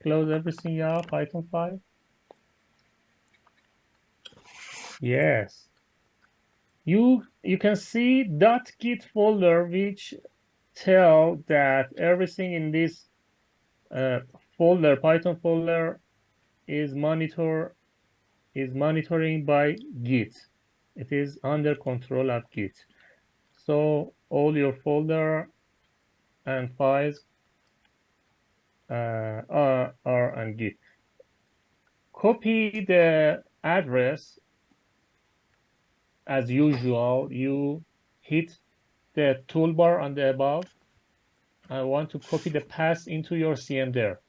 Close everything. Yeah, Python 5. Yes. You can see .git folder which tell that everything in this folder, Python folder, is monitoring by Git. It is under control of Git. So all your folder and files are on Git. Copy the address as usual. You hit the toolbar on the above. I want to copy the path into your CM there.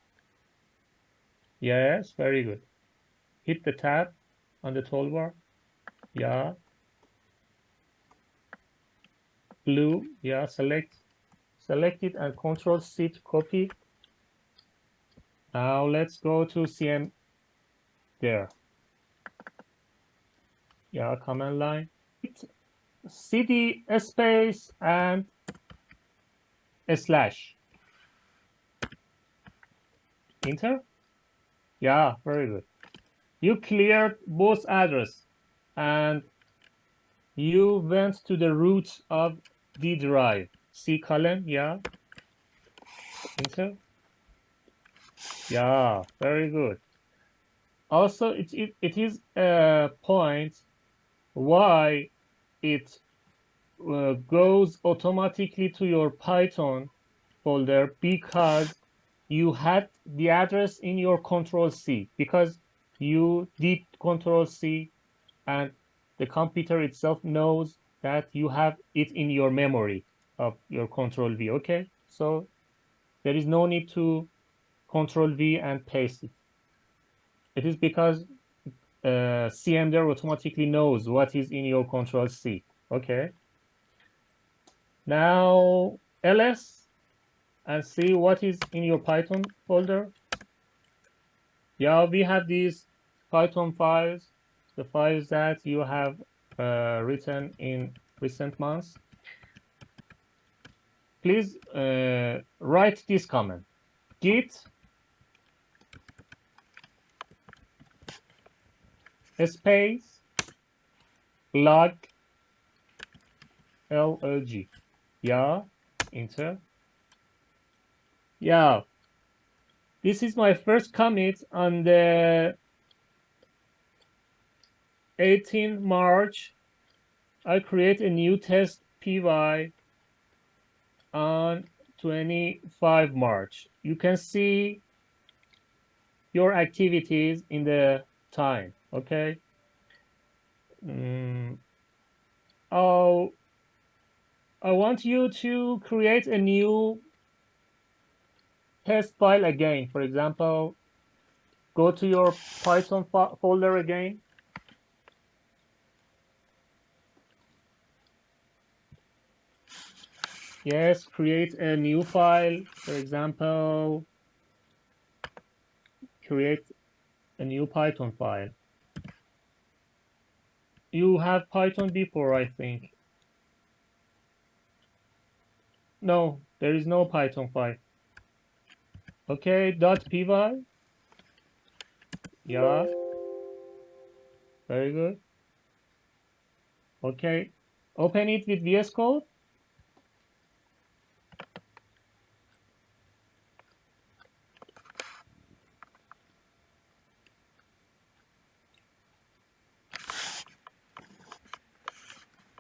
Yes, very good. Hit the tab on the toolbar. Yeah. Blue. Yeah, select it and Control C to copy. Now let's go to CM there. Yeah, command line. CD space and a slash. Enter. Yeah, very good. You cleared both address and you went to the root of D drive. C colon, yeah. Enter. Yeah, very good. Also, it is a point why it goes automatically to your Python folder because you had the address in your Control C, because you did Control C and the computer itself knows that you have it in your memory of your Control V. Okay, so there is no need to Control V and paste it. It is because CMDR automatically knows what is in your Control C. Okay. Now ls and see what is in your Python folder. Yeah, we have these Python files, the files that you have written in recent months. Please write this comment: git space log log. Yeah, enter. Yeah, this is my first commit on the 18th March. I create a new test py on 25 March. You can see your activities in the time. Okay. Oh, I want you to create a new test file again. For example, go to your Python folder again. Yes, create a new file. For example, create a new Python file. You have Python before, I think. No, there is no Python file. Okay, .py. Yeah, very good. Okay, open it with VS Code.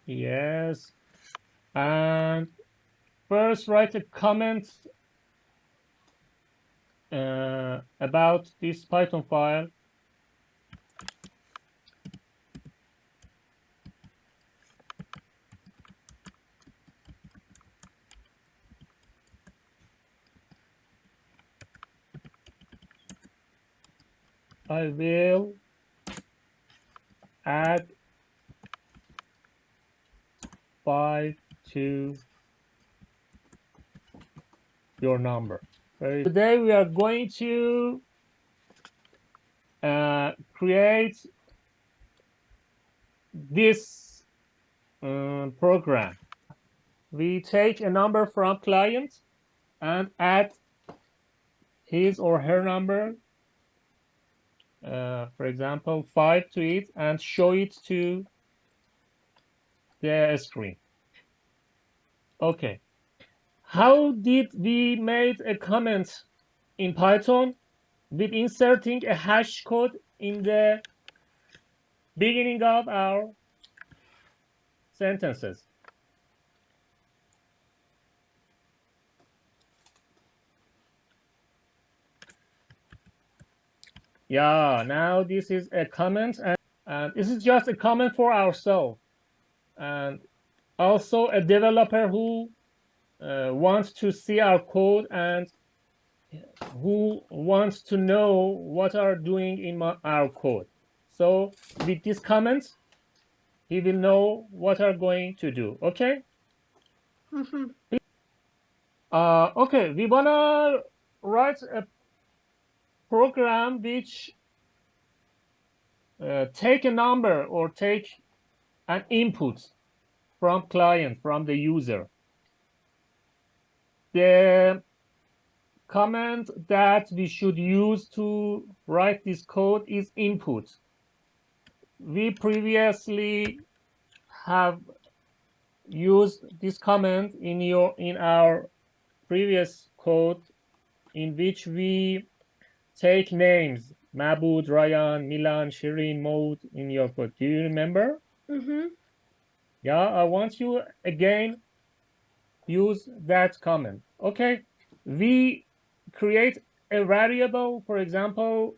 Yes, and first write a comment about this Python file. I will add 5 to your number. Today we are going to create this program. We take a number from client and add his or her number, for example, 5 to it, and show it to the screen. Okay. How did we make a comment in Python? With inserting a hash code in the beginning of our sentences. Yeah, now this is a comment, and this is just a comment for ourselves. And also a developer who wants to see our code and who wants to know what are doing in our code. So with this comment, he will know what are going to do. Okay. Okay, we wanna write a program which take a number or take an input from client, from the user. The command that we should use to write this code is input. We previously have used this command in our previous code, in which we take names: Mabud, Ryan, Milan, Shirin, Maud in your code. Do you remember? Yeah, I want you again use that command. Okay, we create a variable, for example,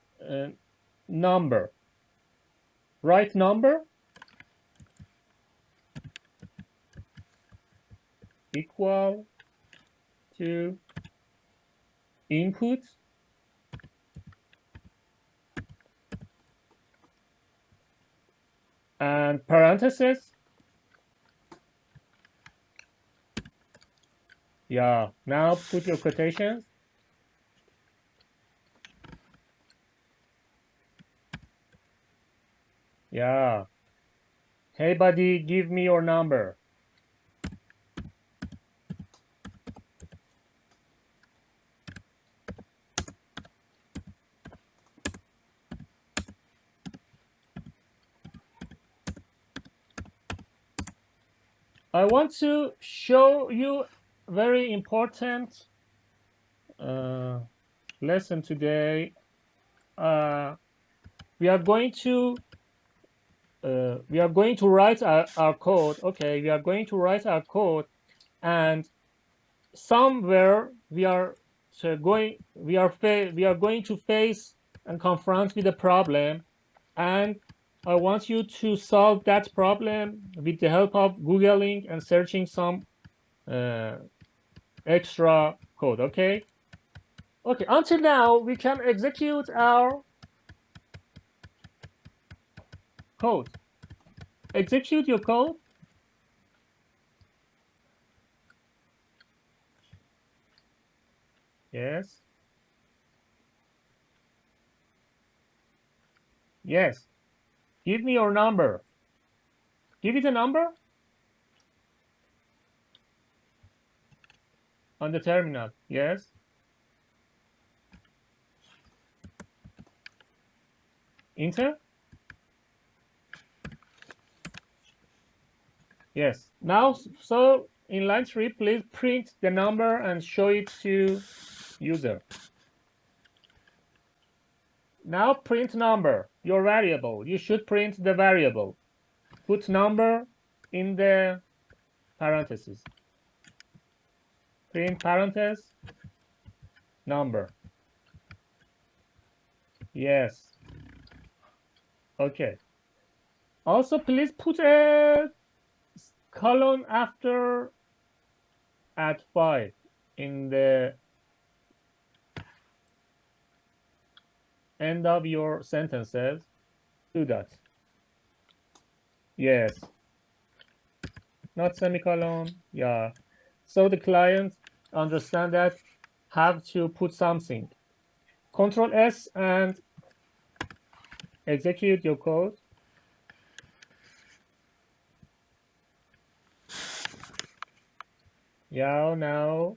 number. Write number equal to input and parentheses. Yeah, now put your quotations. Yeah. Hey buddy, give me your number. I want to show you very important lesson today. We are going to write our code. Okay, we are going to write our code, and somewhere we are going to face and confront with a problem, and I want you to solve that problem with the help of Googling and searching some extra code. Okay. Okay, until now we can execute our code. Execute your code. Yes. Yes. Give me your number. Give it a number on the terminal. Yes. Enter. Yes. Now, so in line 3, please print the number and show it to user. Now print number, your variable. You should print the variable. Put number in the parentheses. Print parenthesis number. Yes. Okay. Also, please put a colon after at 5 in the end of your sentences. Do that. Yes. Not semicolon. Yeah. So the client understand that have to put something. Control S and execute your code. Yeah, now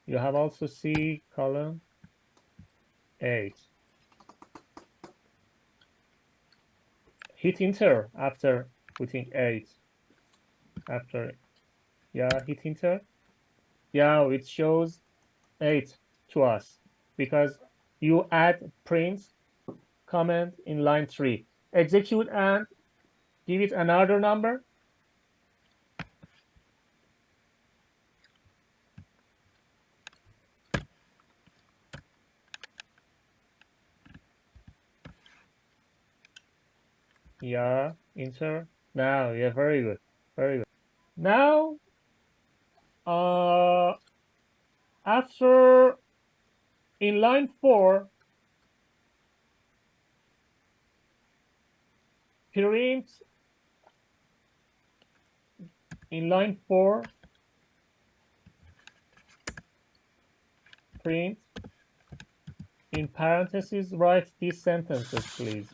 you have also C column. 8. Hit enter after putting 8. After, yeah, hit enter. Yeah, it shows 8 to us because you add print comment in line 3. Execute and give it another number. Yeah, enter. Now, yeah, very good. Very good. Now, after in line 4, print in line 4, print in parentheses, write these sentences, please.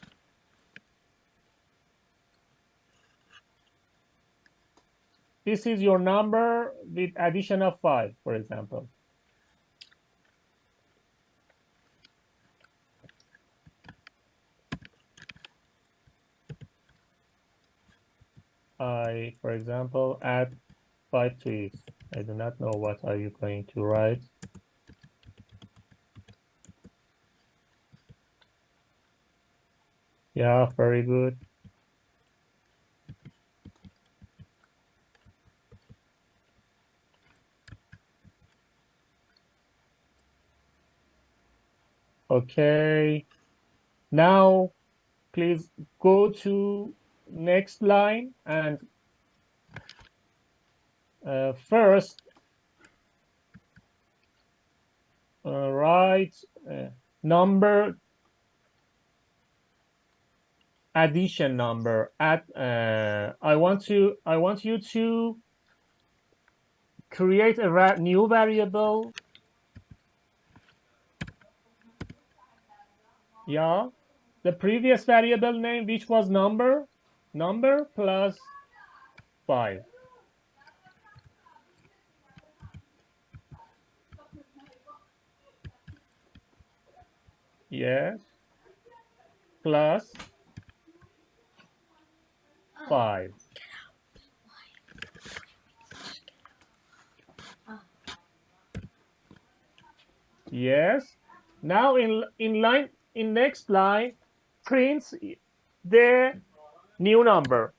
This is your number with addition of 5, for example. I, for example, add 5 to it. I do not know what are you going to write. Yeah, very good. Okay. Now, please go to next line and first write number addition number at I want you to create a new variable. Yeah, the previous variable name, which was number plus 5. Yes, plus 5. Yes. Now in next line, prints the new number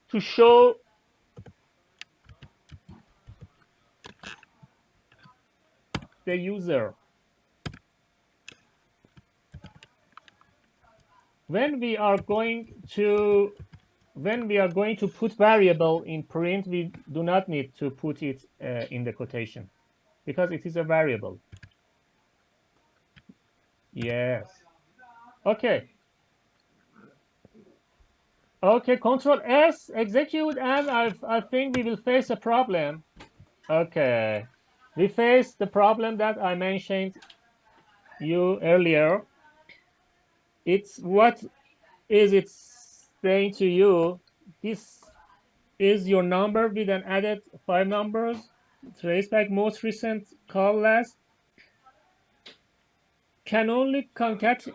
to show the user. When we are going to put variable in print, we do not need to put it in the quotation because it is a variable. Yes. Okay. Okay, Control S, execute, and I think we will face a problem. Okay. We face the problem that I mentioned you earlier. It's what is it saying to you? This is your number with an added 5 numbers. Trace back most recent, call last. Can only concatenate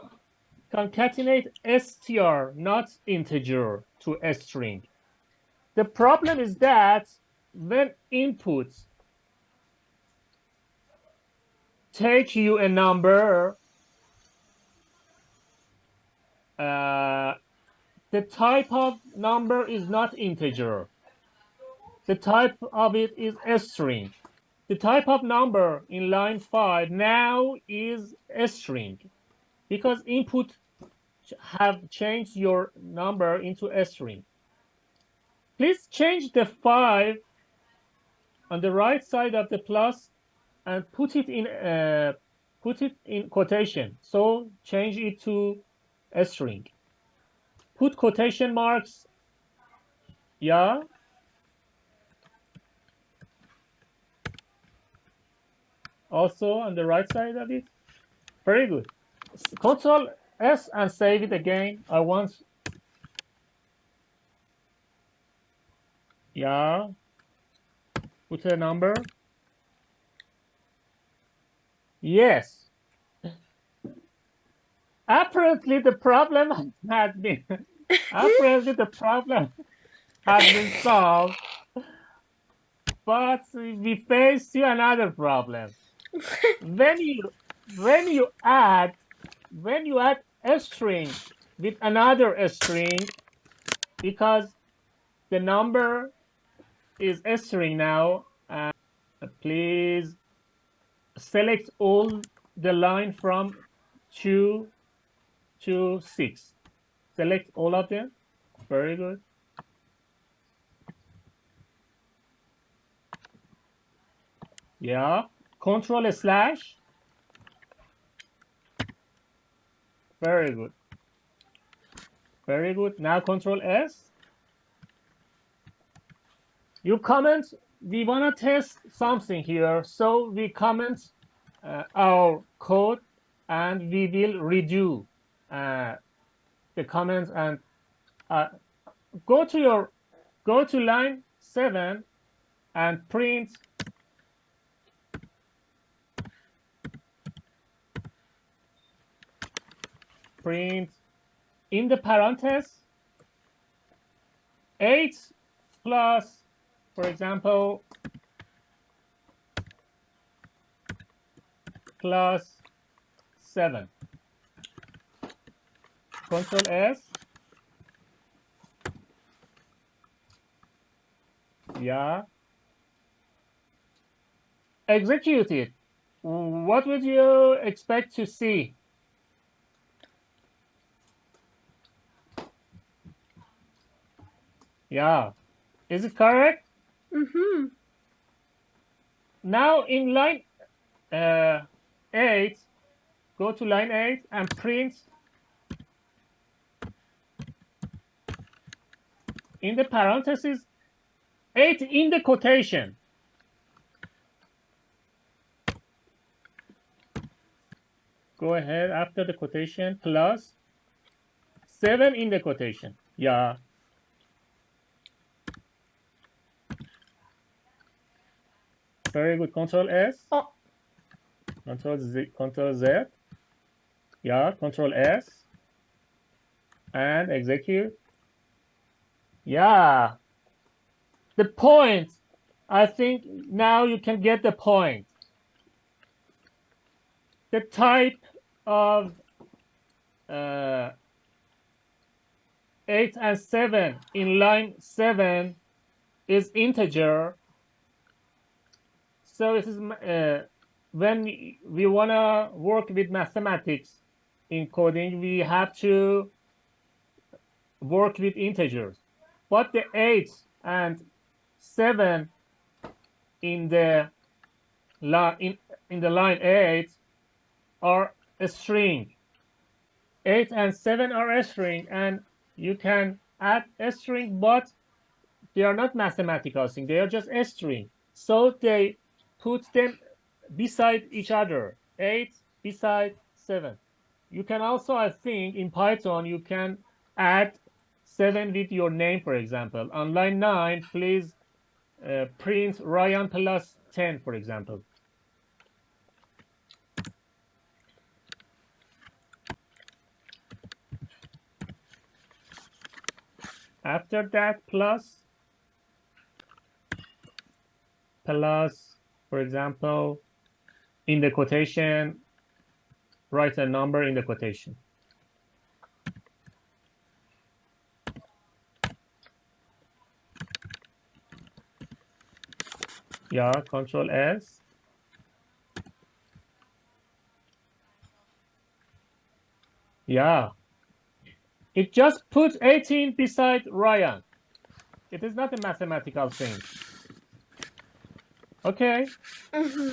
str, not integer, to a string. The problem is that when inputs take you a number, the type of number is not integer. The type of it is a string. The type of number in line 5 now is a string because input have changed your number into a string. Please change the 5 on the right side of the plus and put it in quotation. So change it to a string. Put quotation marks. Yeah. Also on the right side of it. Very good. Control S and save it again. I want. Yeah. Put a number. Yes. apparently the problem had been solved, but we face to another problem. When you add a string with another string, because the number is a string now, please select all the line from 2 to 6. Select all of them. Very good. Yeah. Control slash. Very good. Very good. Now Control S. You comment. We want to test something here, so we comment our code, and we will redo the comments, and go to line 7 and print in the parentheses 8 plus, for example, plus 7. Control S. Yeah. Execute it. What would you expect to see? Yeah. Is it correct? Mm-hmm. Now in line 8, go to line 8 and print in the parentheses 8 in the quotation. Go ahead after the quotation plus 7 in the quotation. Yeah. Very good. Control S. Oh. Control Z. Control Z. Yeah. Control S. And execute. Yeah. The point. I think now you can get the point. The type of 8 and 7 in line 7 is integer. So it is when we want to work with mathematics in coding, we have to work with integers. But the 8 and 7 in the line line 8 are a string. 8 and 7 are a string, and you can add a string, but they are not mathematical string. They are just a string. So they put them beside each other. 8 beside 7. You can also, I think, in Python, you can add 7 with your name, for example. On line 9, please print Ryan plus 10, for example. After that, plus, for example, in the quotation, write a number in the quotation. Yeah, Control S. Yeah. It just puts 18 beside Ryan. It is not a mathematical thing. Okay. Mm-hmm.